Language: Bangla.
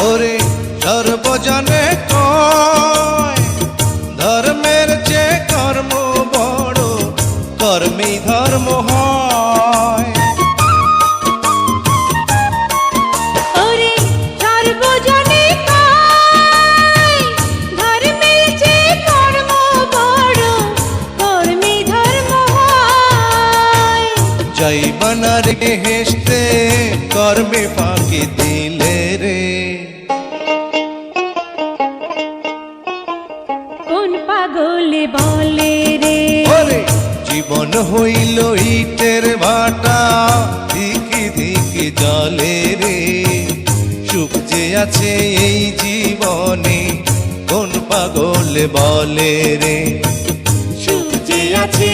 ওরে সর্বজনে কয় ধর্মের চেয়ে কর্ম বড়, কর্মেই ধর্ম হয়। ওরে সর্বজনে কয় ধর্মের চেয়ে কর্ম বড়, কর্মেই ধর্ম হয়। যাইবানা রে হেসতে কর্মে ফাঁকি দিলে রে। কোন পাগলে বলে রে ওরে জীবন হইল ইটের ভাটা, ধিকি ধিকি জলে রে। সুখ যে আছে এই জীবনে কোন পাগল বলে রে। সুখ যে আছে